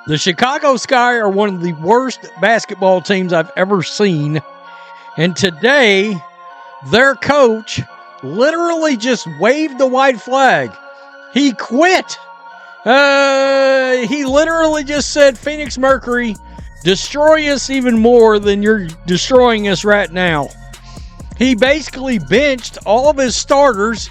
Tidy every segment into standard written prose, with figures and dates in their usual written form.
The Chicago Sky are one of the worst basketball teams I've ever seen. And today, their coach literally just waved the white flag. He quit. He literally just said, Phoenix Mercury, destroy us even more than you're destroying us right now. He basically benched all of his starters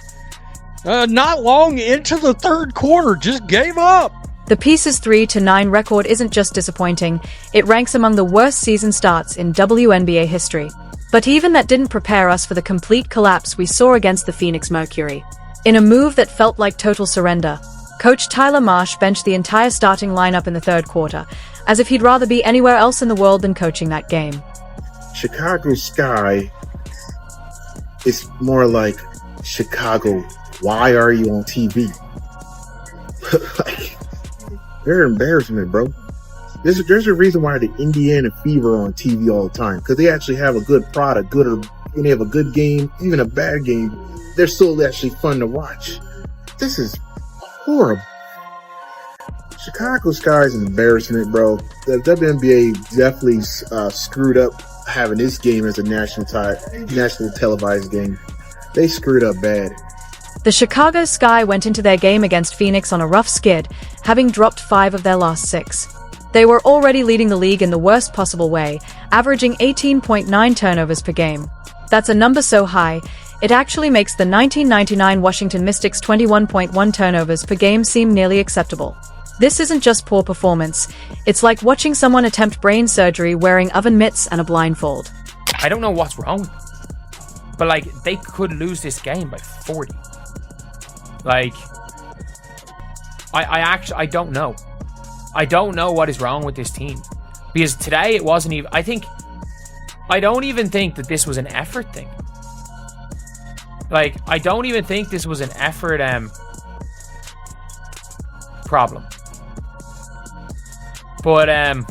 not long into the third quarter, just gave up. The Pacers' 3-9 record isn't just disappointing, it ranks among the worst season starts in WNBA history. But even that didn't prepare us for the complete collapse we saw against the Phoenix Mercury. In a move that felt like total surrender, Coach Tyler Marsh benched the entire starting lineup in the third quarter, as if he'd rather be anywhere else in the world than coaching that game. Chicago Sky is more like Chicago, why are you on TV? Like, they're embarrassment, bro. There's a reason why the Indiana Fever are on TV all the time, because they actually have a good product, and they have a good game, even a bad game. They're still actually fun to watch. This is horrible. Chicago Sky is an embarrassment, bro. The WNBA definitely screwed up having this game as a national televised game. They screwed up bad. The Chicago Sky went into their game against Phoenix on a rough skid, having dropped 5 of their last 6. They were already leading the league in the worst possible way, averaging 18.9 turnovers per game. That's a number so high, it actually makes the 1999 Washington Mystics' 21.1 turnovers per game seem nearly acceptable. This isn't just poor performance, it's like watching someone attempt brain surgery wearing oven mitts and a blindfold. I don't know what's wrong with them, but like, they could lose this game by 40. Like, I don't know. I don't know what is wrong with this team. Because today it wasn't even... I don't even think that this was an effort thing. Like, I don't even think this was an effort problem. But at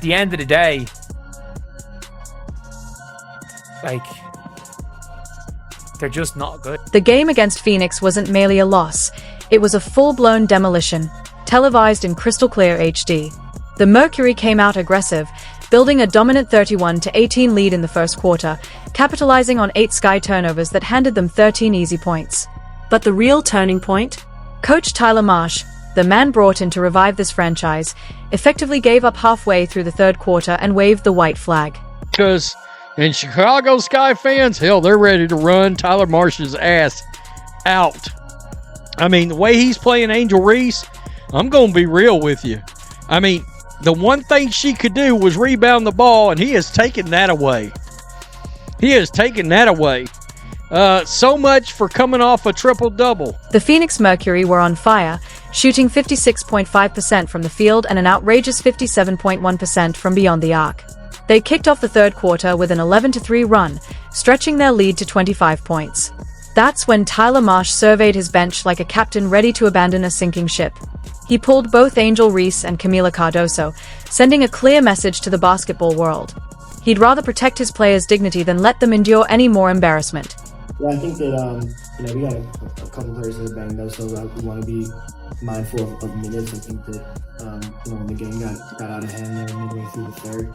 the end of the day, like, they're just not good. The game against Phoenix wasn't merely a loss, it was a full-blown demolition, televised in crystal clear HD. The Mercury came out aggressive, building a dominant 31-18 lead in the first quarter, capitalizing on 8 Sky turnovers that handed them 13 easy points. But the real turning point? Coach Tyler Marsh, the man brought in to revive this franchise, effectively gave up halfway through the third quarter and waved the white flag. Because in Chicago Sky fans, hell, they're ready to run Tyler Marsh's ass out. I mean, the way he's playing Angel Reese, I'm going to be real with you. I mean, the one thing she could do was rebound the ball, and he has taken that away. He has taken that away. So much for coming off a triple-double. The Phoenix Mercury were on fire, shooting 56.5% from the field and an outrageous 57.1% from beyond the arc. They kicked off the third quarter with an 11-3 run, stretching their lead to 25 points. That's when Tyler Marsh surveyed his bench like a captain ready to abandon a sinking ship. He pulled both Angel Reese and Kamilla Cardoso, sending a clear message to the basketball world. He'd rather protect his players' dignity than let them endure any more embarrassment. Yeah, I think that we got a couple players that are banged up, so we want to be mindful of minutes. I think that when the game got out of hand there midway through the third,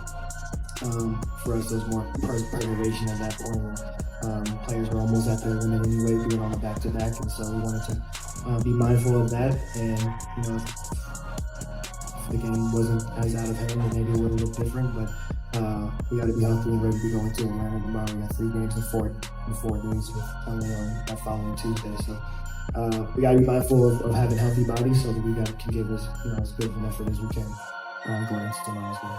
for us there was more preservation at that point where players were almost at their limit anyway, being on the back-to-back, and so we wanted to be mindful of that. And if the game wasn't as out of hand, then maybe it would have looked different, but we got to be healthy and ready to go into Atlanta tomorrow. We got 3 games in 4 days with only on that following Tuesday, so we got to be mindful of having healthy bodies so that we can give us as good of an effort as we can going into tomorrow's game.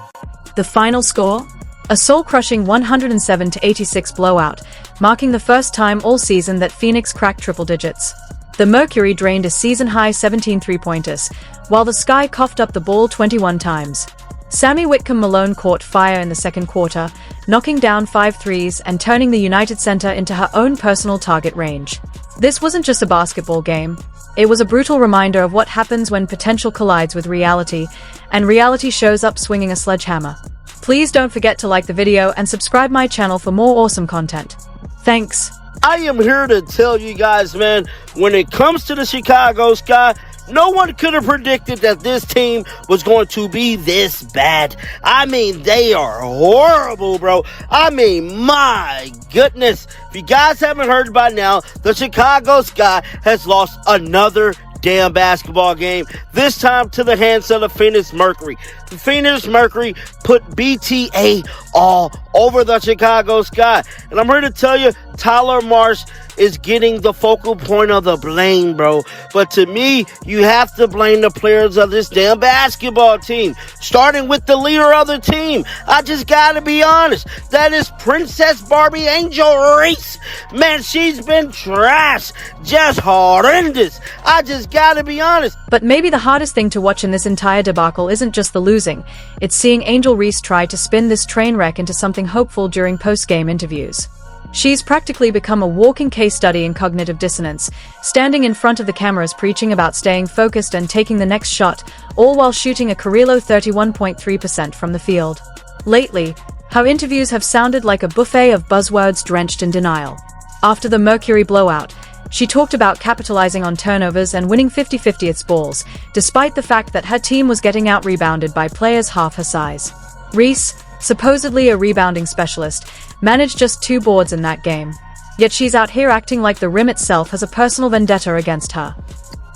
The final score? A soul-crushing 107-86 blowout, marking the first time all season that Phoenix cracked triple digits. The Mercury drained a season-high 17 three-pointers, while the Sky coughed up the ball 21 times. Sammy Whitcomb-Malone caught fire in the second quarter, knocking down 5 threes and turning the United Center into her own personal target range. This wasn't just a basketball game. It was a brutal reminder of what happens when potential collides with reality, and reality shows up swinging a sledgehammer. Please don't forget to like the video and subscribe my channel for more awesome content. Thanks. I am here to tell you guys, man, when it comes to the Chicago Sky, No one could have predicted that this team was going to be this bad. I mean, they are horrible, bro. I mean, my goodness. If you guys haven't heard by now, the Chicago Sky has lost another damn basketball game, this time to the hands of the Phoenix Mercury. The Phoenix Mercury put BTA all over the Chicago Sky. And I'm here to tell you, Tyler Marsh is getting the focal point of the blame, bro. But to me, you have to blame the players of this damn basketball team, starting with the leader of the team. I just gotta be honest. That is Princess Barbie Angel Reese. Man, she's been trash. Just horrendous. I just gotta be honest. But maybe the hardest thing to watch in this entire debacle isn't just the losing. It's seeing Angel Reese try to spin this train wreck into something hopeful during post-game interviews. She's practically become a walking case study in cognitive dissonance, standing in front of the cameras preaching about staying focused and taking the next shot, all while shooting a career-low 31.3% from the field. Lately, her interviews have sounded like a buffet of buzzwords drenched in denial. After the Mercury blowout, she talked about capitalizing on turnovers and winning 50-50 balls, despite the fact that her team was getting out-rebounded by players half her size. Reese, supposedly a rebounding specialist, managed just 2 boards in that game. Yet she's out here acting like the rim itself has a personal vendetta against her.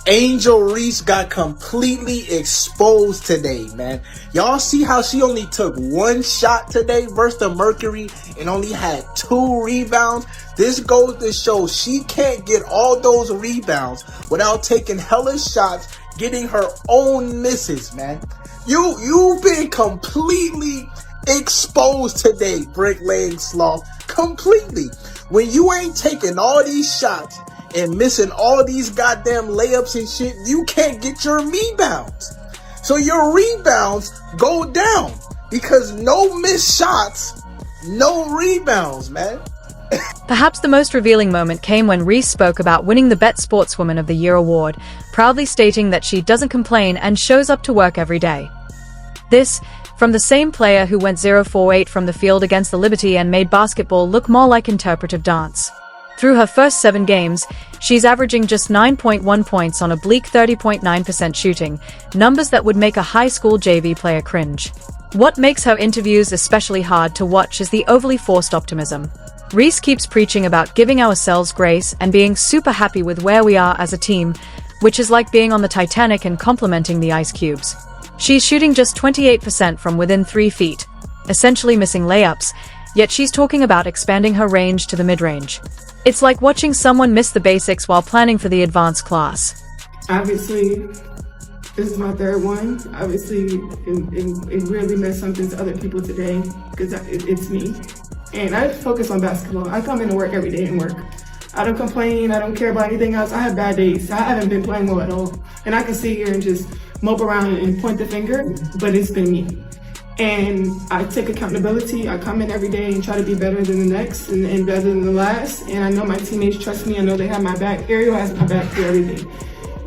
Angel Reese got completely exposed today, man. Y'all see how she only took 1 shot today versus the Mercury and only had 2 rebounds? This goes to show she can't get all those rebounds without taking hella shots, getting her own misses, man. You've been completely exposed today, bricklaying sloth. Completely. When you ain't taking all these shots and missing all these goddamn layups and shit, you can't get your rebounds. So your rebounds go down because no missed shots, no rebounds, man. Perhaps the most revealing moment came when Reese spoke about winning the Bet Sportswoman of the Year award, proudly stating that she doesn't complain and shows up to work every day. This, from the same player who went 0-for-8 from the field against the Liberty and made basketball look more like interpretive dance. Through her first 7 games, she's averaging just 9.1 points on a bleak 30.9% shooting, numbers that would make a high school JV player cringe. What makes her interviews especially hard to watch is the overly forced optimism. Reese keeps preaching about giving ourselves grace and being super happy with where we are as a team, which is like being on the Titanic and complimenting the ice cubes. She's shooting just 28% from within 3 feet, essentially missing layups, yet she's talking about expanding her range to the mid-range. It's like watching someone miss the basics while planning for the advanced class. Obviously, this is my 3rd one. Obviously, it really meant something to other people today because it's me. And I focus on basketball. I come into work every day and work. I don't complain. I don't care about anything else. I have bad days. I haven't been playing well at all. And I can sit here and just mope around and point the finger, but it's been me. And I take accountability. I come in every day and try to be better than the next and better than the last. And I know my teammates trust me. I know they have my back. Ariel has my back for everything.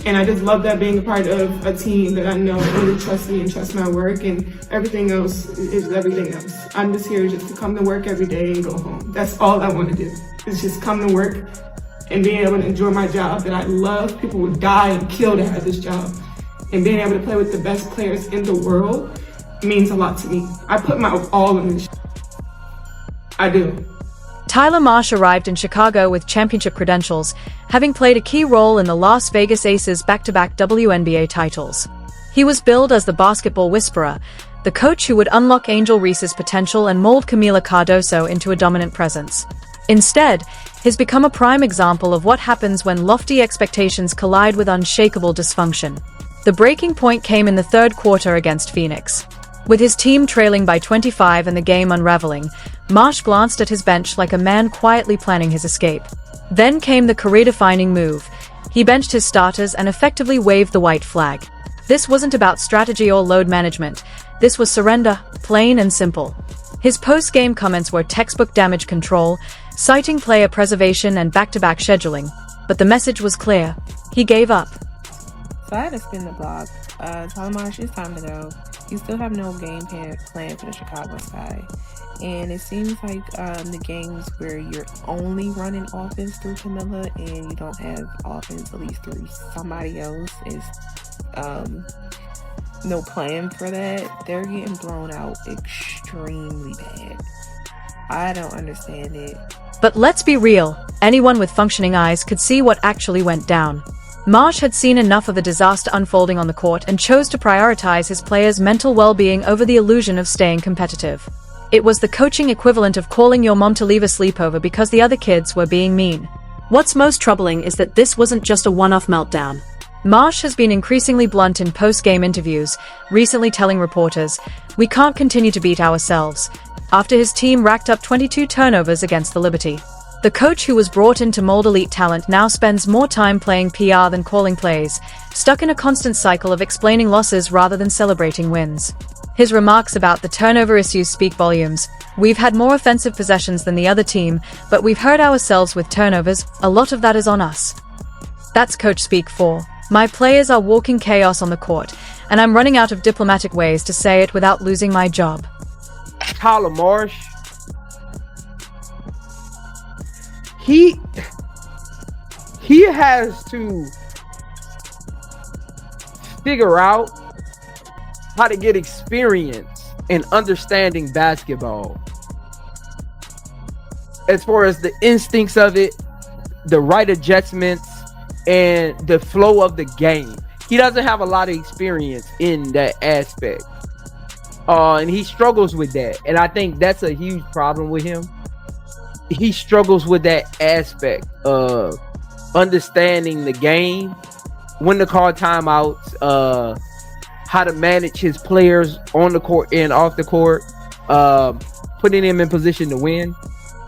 And I just love that being a part of a team that I know really trusts me and trusts my work, and everything else is everything else. I'm just here just to come to work every day and go home. That's all I want to do, is just come to work and being able to enjoy my job that I love. People would die and kill to have this job. And being able to play with the best players in the world means a lot to me. I put my all in this. I do. Tyler Marsh arrived in Chicago with championship credentials, having played a key role in the Las Vegas Aces' back-to-back WNBA titles. He was billed as the basketball whisperer, the coach who would unlock Angel Reese's potential and mold Kamilla Cardoso into a dominant presence. Instead, he's become a prime example of what happens when lofty expectations collide with unshakable dysfunction. The breaking point came in the 3rd quarter against Phoenix. With his team trailing by 25 and the game unraveling, Marsh glanced at his bench like a man quietly planning his escape. Then came the career-defining move. He benched his starters and effectively waved the white flag. This wasn't about strategy or load management. This was surrender, plain and simple. His post-game comments were textbook damage control, citing player preservation and back-to-back scheduling. But the message was clear. He gave up. So I had to spin the block. Tyler Marsh, it's time to go. You still have no game plan for the Chicago Sky. And it seems like the games where you're only running offense through Kamilla and you don't have offense at least through somebody else is no plan for that. They're getting blown out extremely bad. I don't understand it. But let's be real, anyone with functioning eyes could see what actually went down. Marsh had seen enough of the disaster unfolding on the court and chose to prioritize his players' mental well-being over the illusion of staying competitive. It was the coaching equivalent of calling your mom to leave a sleepover because the other kids were being mean. What's most troubling is that this wasn't just a one-off meltdown. Marsh has been increasingly blunt in post-game interviews, recently telling reporters, "We can't continue to beat ourselves," after his team racked up 22 turnovers against the Liberty. The coach who was brought in to mold elite talent now spends more time playing PR than calling plays, stuck in a constant cycle of explaining losses rather than celebrating wins. His remarks about the turnover issues speak volumes. "We've had more offensive possessions than the other team, but we've hurt ourselves with turnovers. A lot of that is on us." That's coach speak for, "My players are walking chaos on the court, and I'm running out of diplomatic ways to say it without losing my job." Tyler Marsh, he has to figure out how to get experience in understanding basketball. As far as the instincts of it, the right adjustments, and the flow of the game. He doesn't have a lot of experience in that aspect. And he struggles with that. And I think that's a huge problem with him. He struggles with that aspect of understanding the game, when to call timeouts, how to manage his players on the court and off the court, putting him in position to win.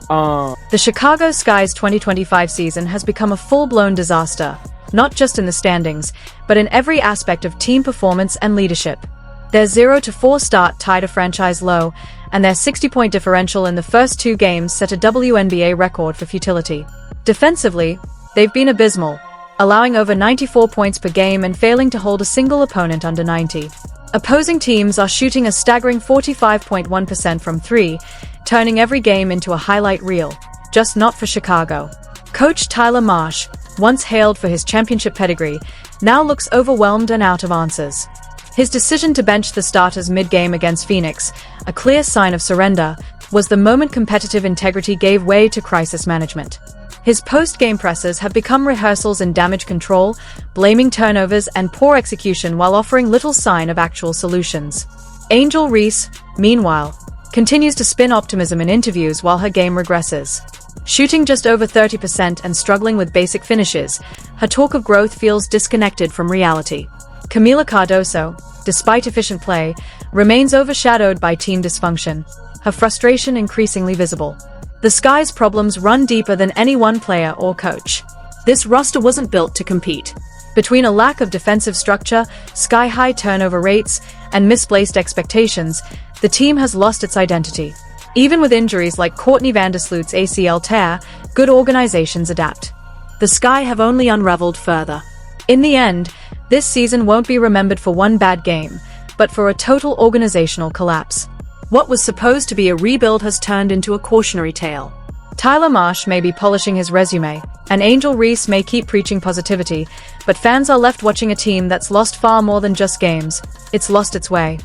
The Chicago Sky's 2025 season has become a full-blown disaster, not just in the standings, but in every aspect of team performance and leadership. Their 0-4 start tied a franchise low, and their 60-point differential in the first two games set a WNBA record for futility. Defensively, they've been abysmal, allowing over 94 points per game and failing to hold a single opponent under 90. Opposing teams are shooting a staggering 45.1% from three, turning every game into a highlight reel, just not for Chicago. Coach Tyler Marsh, once hailed for his championship pedigree, now looks overwhelmed and out of answers. His decision to bench the starters mid-game against Phoenix, a clear sign of surrender, was the moment competitive integrity gave way to crisis management. His post-game pressers have become rehearsals in damage control, blaming turnovers and poor execution while offering little sign of actual solutions. Angel Reese, meanwhile, continues to spin optimism in interviews while her game regresses. Shooting just over 30% and struggling with basic finishes, her talk of growth feels disconnected from reality. Kamilla Cardoso, despite efficient play, remains overshadowed by team dysfunction, her frustration increasingly visible. The Sky's problems run deeper than any one player or coach. This roster wasn't built to compete. Between a lack of defensive structure, sky-high turnover rates, and misplaced expectations, the team has lost its identity. Even with injuries like Courtney Vandersloot's ACL tear, good organizations adapt. The Sky have only unraveled further. In the end, this season won't be remembered for one bad game, but for a total organizational collapse. What was supposed to be a rebuild has turned into a cautionary tale. Tyler Marsh may be polishing his resume, and Angel Reese may keep preaching positivity, but fans are left watching a team that's lost far more than just games. It's lost its way.